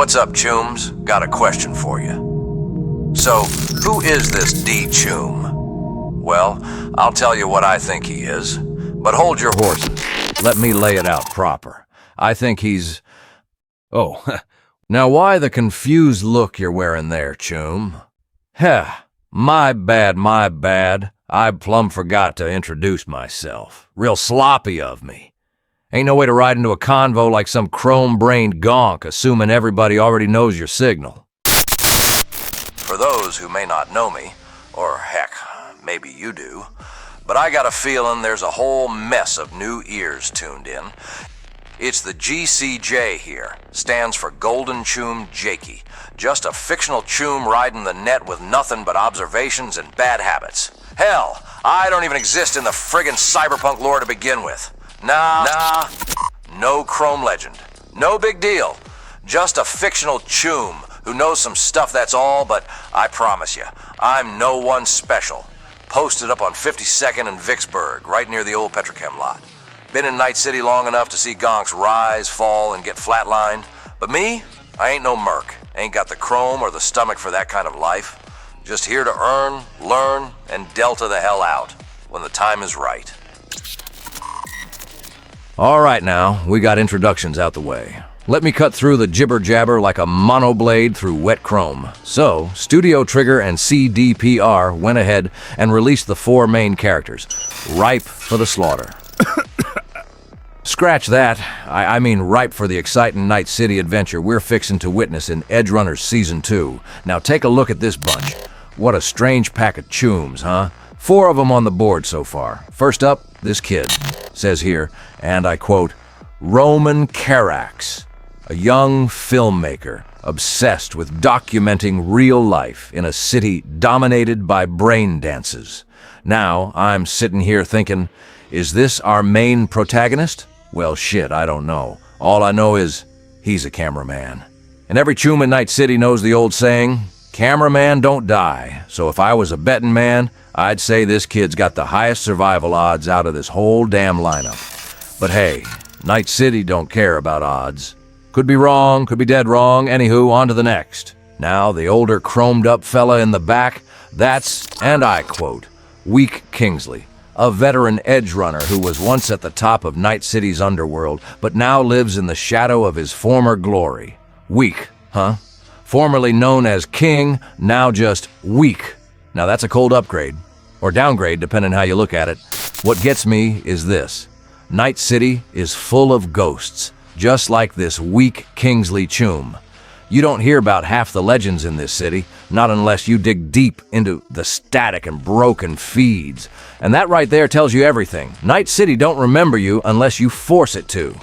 What's up, Chooms? Got a question for you. So, who is this D. Choom? Well, I'll tell you what I think he is. But hold your horses. Let me lay it out proper. I think he's... Oh, now why the confused look you're wearing there, Choom? Heh, my bad. I plumb forgot to introduce myself. Real sloppy of me. Ain't no way to ride into a convo like some chrome-brained gonk, assuming everybody already knows your signal. For those who may not know me, or heck, maybe you do, but I got a feeling there's a whole mess of new ears tuned in. It's the GCJ here, stands for Golden Choom Jakey. Just a fictional choom riding the net with nothing but observations and bad habits. Hell, I don't even exist in the friggin' cyberpunk lore to begin with. Nah, no chrome legend. No big deal. Just a fictional choom who knows some stuff, that's all, but I promise you, I'm no one special. Posted up on 52nd and Vicksburg, right near the old petrochem lot. Been in Night City long enough to see gonks rise, fall, and get flatlined. But me, I ain't no merc. Ain't got the chrome or the stomach for that kind of life. Just here to earn, learn, and delta the hell out when the time is right. All right now, we got introductions out the way. Let me cut through the jibber-jabber like a monoblade through wet chrome. So, Studio Trigger and CDPR went ahead and released the 4 main characters, ripe for the slaughter. Scratch that. I mean ripe for the exciting Night City adventure we're fixing to witness in Edgerunners Season 2. Now take a look at this bunch. What a strange pack of chooms, huh? 4 of them on the board so far. First up, this kid. Says here, and I quote, Roman Carax, a young filmmaker obsessed with documenting real life in a city dominated by brain dances. Now, I'm sitting here thinking, is this our main protagonist? Well, shit, I don't know. All I know is he's a cameraman. And every choom in Night City knows the old saying, cameraman don't die. So if I was a betting man, I'd say this kid's got the highest survival odds out of this whole damn lineup. But hey, Night City don't care about odds. Could be wrong, could be dead wrong, anywho, on to the next. Now, the older chromed-up fella in the back, that's, and I quote, Weak Kingsley, a veteran edgerunner who was once at the top of Night City's underworld, but now lives in the shadow of his former glory. Weak, huh? Formerly known as King, now just Weak. Now that's a cold upgrade. Or downgrade, depending how you look at it. What gets me is this. Night City is full of ghosts, just like this weak Kingsley Choom. You don't hear about half the legends in this city, not unless you dig deep into the static and broken feeds. And that right there tells you everything. Night City don't remember you unless you force it to.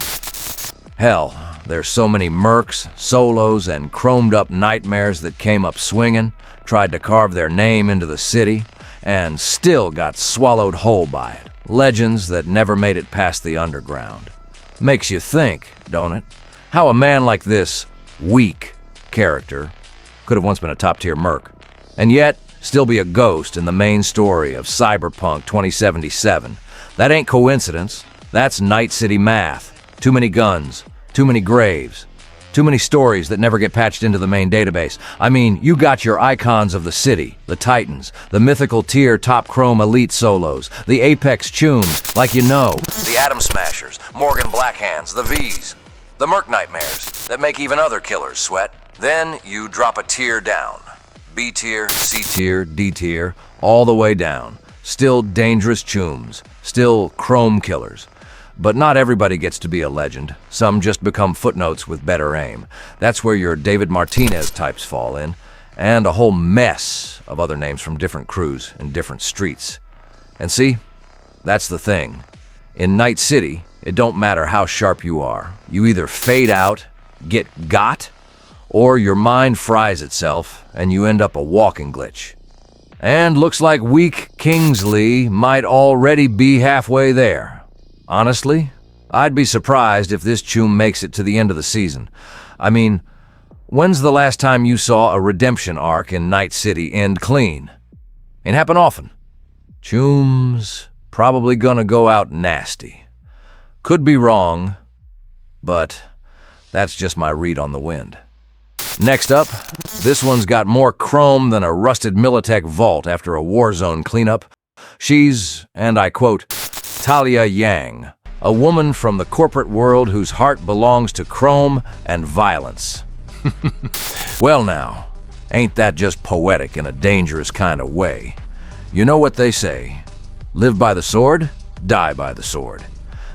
Hell, there's so many mercs, solos, and chromed-up nightmares that came up swinging, tried to carve their name into the city, and still got swallowed whole by it. Legends that never made it past the underground. Makes you think, don't it? How a man like this weak character could have once been a top-tier merc, and yet still be a ghost in the main story of Cyberpunk 2077. That ain't coincidence. That's Night City math. Too many guns, too many graves, too many stories that never get patched into the main database. I mean, you got your icons of the city, the Titans, the mythical tier top chrome elite solos, the Apex Chooms, like you know, the Atom Smashers, Morgan Blackhands, the Vs, the Merc Nightmares that make even other killers sweat. Then you drop a tier down. B tier, C tier, D tier, all the way down. Still dangerous chooms, still chrome killers. But not everybody gets to be a legend. Some just become footnotes with better aim. That's where your David Martinez types fall in, and a whole mess of other names from different crews and different streets. And see, that's the thing. In Night City, it don't matter how sharp you are. You either fade out, get got, or your mind fries itself and you end up a walking glitch. And looks like weak Kingsley might already be halfway there. Honestly, I'd be surprised if this choom makes it to the end of the season. I mean, when's the last time you saw a redemption arc in Night City end clean? Ain't happen often. Choom's probably gonna go out nasty. Could be wrong, but that's just my read on the wind. Next up, this one's got more chrome than a rusted Militech vault after a war zone cleanup. She's, and I quote, Talia Yang, a woman from the corporate world whose heart belongs to chrome and violence. Well now, ain't that just poetic in a dangerous kind of way? You know what they say, live by the sword, die by the sword.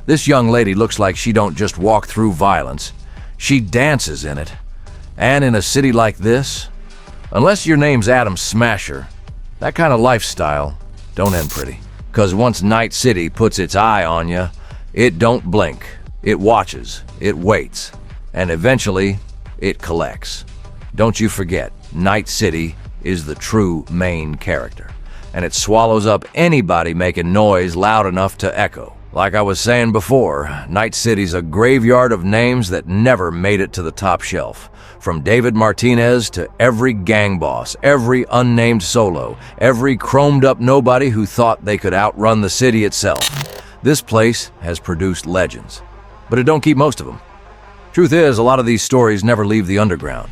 This young lady looks like she don't just walk through violence, she dances in it. And in a city like this, unless your name's Adam Smasher, that kind of lifestyle don't end pretty. 'Cause once Night City puts its eye on you, it don't blink, it watches, it waits, and eventually it collects. Don't you forget, Night City is the true main character, and it swallows up anybody making noise loud enough to echo. Like I was saying before, Night City's a graveyard of names that never made it to the top shelf. From David Martinez to every gang boss, every unnamed solo, every chromed up nobody who thought they could outrun the city itself. This place has produced legends, but it don't keep most of them. Truth is, a lot of these stories never leave the underground.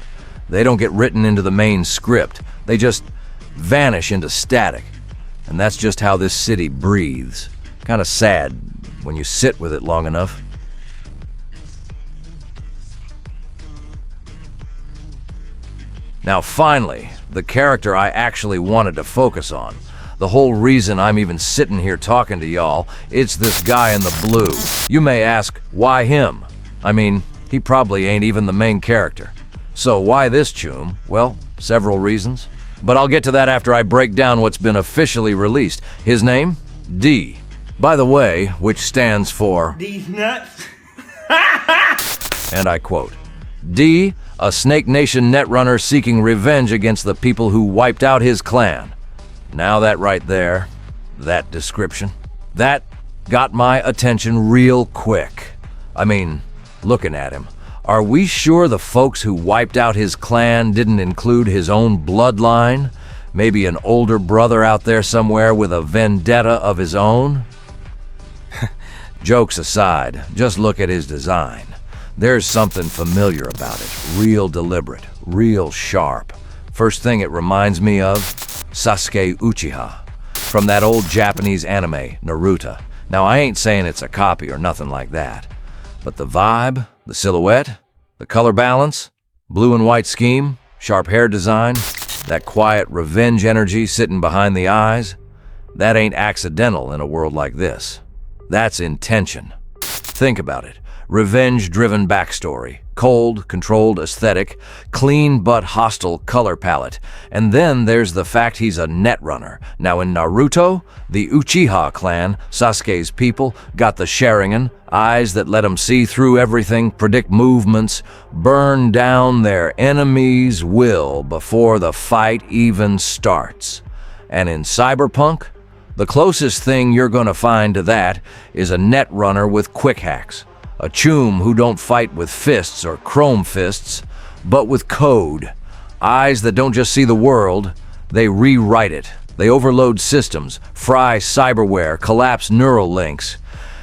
They don't get written into the main script. They just vanish into static. And that's just how this city breathes. Kind of sad when you sit with it long enough. Now finally, the character I actually wanted to focus on. The whole reason I'm even sitting here talking to y'all, it's this guy in the blue. You may ask, why him? I mean, he probably ain't even the main character. So why this choom? Well, several reasons. But I'll get to that after I break down what's been officially released. His name? D. By the way, which stands for... These nuts. And I quote, D, a Snake Nation netrunner seeking revenge against the people who wiped out his clan. Now that right there, that description, that got my attention real quick. I mean, looking at him, are we sure the folks who wiped out his clan didn't include his own bloodline? Maybe an older brother out there somewhere with a vendetta of his own? Jokes aside, just look at his design. There's something familiar about it, real deliberate, real sharp. First thing it reminds me of, Sasuke Uchiha, from that old Japanese anime, Naruto. Now I ain't saying it's a copy or nothing like that, but the vibe, the silhouette, the color balance, blue and white scheme, sharp hair design, that quiet revenge energy sitting behind the eyes, that ain't accidental in a world like this. That's intention. Think about it. Revenge-driven backstory, cold, controlled aesthetic, clean but hostile color palette, and then there's the fact he's a netrunner. Now in Naruto, the Uchiha clan, Sasuke's people, got the Sharingan, eyes that let them see through everything, predict movements, burn down their enemies' will before the fight even starts. And in Cyberpunk, the closest thing you're gonna find to that is a netrunner with quick hacks. A choom who don't fight with fists or chrome fists, but with code. Eyes that don't just see the world, they rewrite it. They overload systems, fry cyberware, collapse neural links.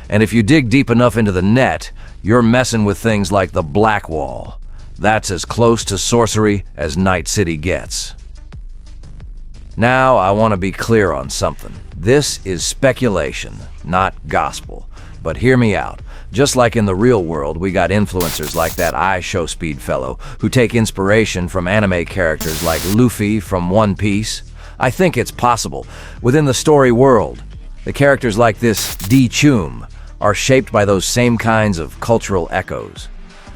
And if you dig deep enough into the net, you're messing with things like the Black Wall. That's as close to sorcery as Night City gets. Now, I want to be clear on something. This is speculation, not gospel. But hear me out. Just like in the real world, we got influencers like that iShowSpeed fellow who take inspiration from anime characters like Luffy from One Piece. I think it's possible. Within the story world, the characters like this D-Choom are shaped by those same kinds of cultural echoes.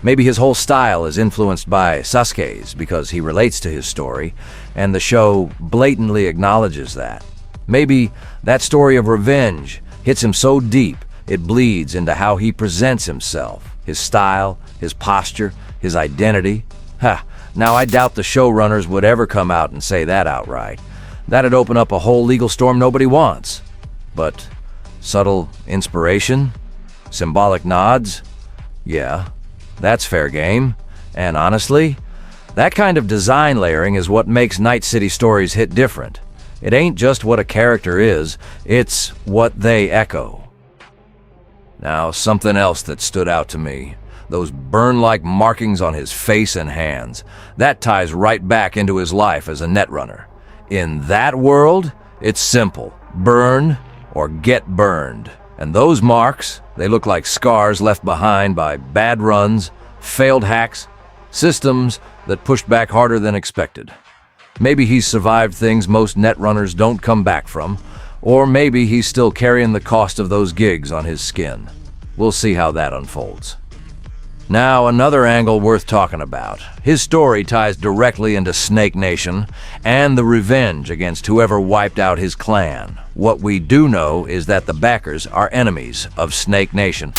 Maybe his whole style is influenced by Sasuke's because he relates to his story, and the show blatantly acknowledges that. Maybe that story of revenge hits him so deep it bleeds into how he presents himself, his style, his posture, his identity. Now I doubt the showrunners would ever come out and say that outright. That'd open up a whole legal storm nobody wants. But subtle inspiration? Symbolic nods? Yeah, that's fair game. And honestly, that kind of design layering is what makes Night City stories hit different. It ain't just what a character is, it's what they echo. Now, something else that stood out to me. those burn-like markings on his face and hands. That ties right back into his life as a netrunner. In that world, it's simple. Burn or get burned. And those marks, they look like scars left behind by bad runs, failed hacks, systems that pushed back harder than expected. Maybe he's survived things most netrunners don't come back from, or maybe he's still carrying the cost of those gigs on his skin. We'll see how that unfolds. Now, another angle worth talking about. His story ties directly into Snake Nation and the revenge against whoever wiped out his clan. What we do know is that the backers are enemies of Snake Nation.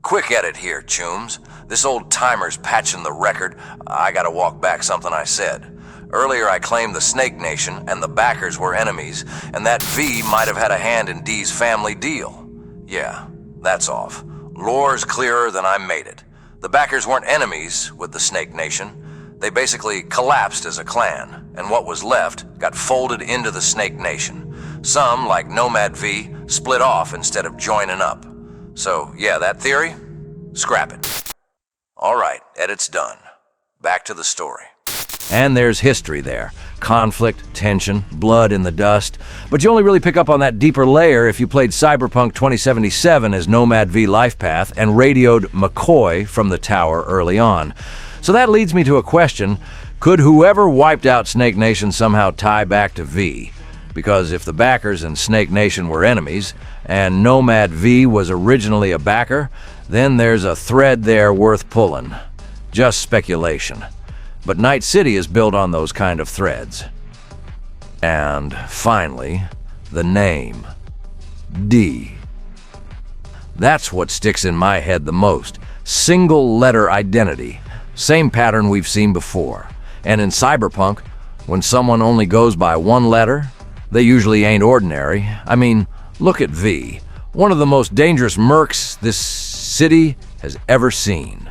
Quick edit here, Chooms. This old timer's patching the record. I gotta walk back something I said. Earlier I claimed the Snake Nation and the backers were enemies, and that V might have had a hand in D's family deal. Yeah, that's off. Lore's clearer than I made it. The backers weren't enemies with the Snake Nation. They basically collapsed as a clan, and what was left got folded into the Snake Nation. Some, like Nomad V, split off instead of joining up. So, yeah, that theory? Scrap it. All right, edit's done. Back to the story. And there's history there. Conflict, tension, blood in the dust. But you only really pick up on that deeper layer if you played Cyberpunk 2077 as Nomad V Lifepath and radioed McCoy from the tower early on. So that leads me to a question. Could whoever wiped out Snake Nation somehow tie back to V? Because if the backers and Snake Nation were enemies, and Nomad V was originally a backer, then there's a thread there worth pulling. Just speculation. But Night City is built on those kind of threads. And finally, the name. D. That's what sticks in my head the most. Single letter identity. Same pattern we've seen before. And in Cyberpunk, when someone only goes by one letter, they usually ain't ordinary. I mean, look at V. One of the most dangerous mercs this city has ever seen.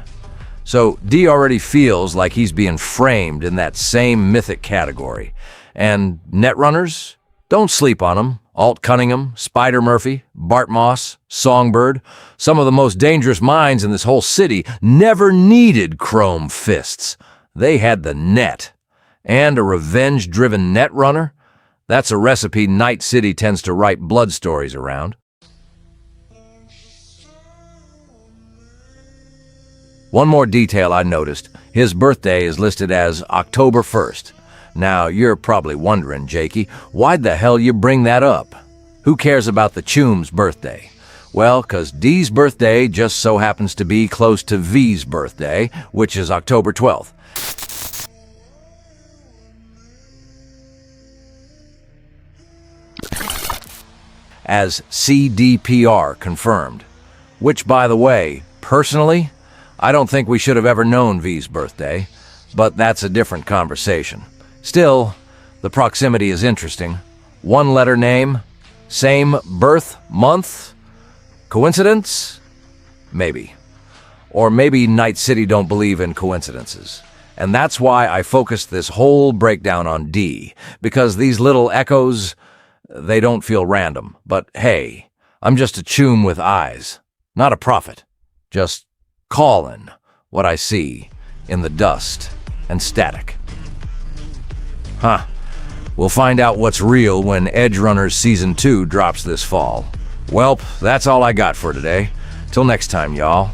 So D already feels like he's being framed in that same mythic category. And netrunners? Don't sleep on them. Alt Cunningham, Spider Murphy, Bart Moss, Songbird. Some of the most dangerous minds in this whole city never needed chrome fists. They had the net. And a revenge-driven netrunner? That's a recipe Night City tends to write blood stories around. One more detail I noticed. His birthday is listed as October 1st. Now, you're probably wondering, Jakey, why'd the hell you bring that up? Who cares about the Choom's birthday? Well, 'cause D's birthday just so happens to be close to V's birthday, which is October 12th. As CDPR confirmed. Which, by the way, personally, I don't think we should have ever known V's birthday, but that's a different conversation. Still, the proximity is interesting. One letter name, same birth month. Coincidence? Maybe. Or maybe Night City don't believe in coincidences. And that's why I focused this whole breakdown on D, because these little echoes, they don't feel random. But hey, I'm just a Choom with eyes, not a prophet. Just calling what I see in the dust and static. We'll find out what's real when Edgerunners Season 2 drops this fall. Welp, that's all I got for today. Till next time, y'all.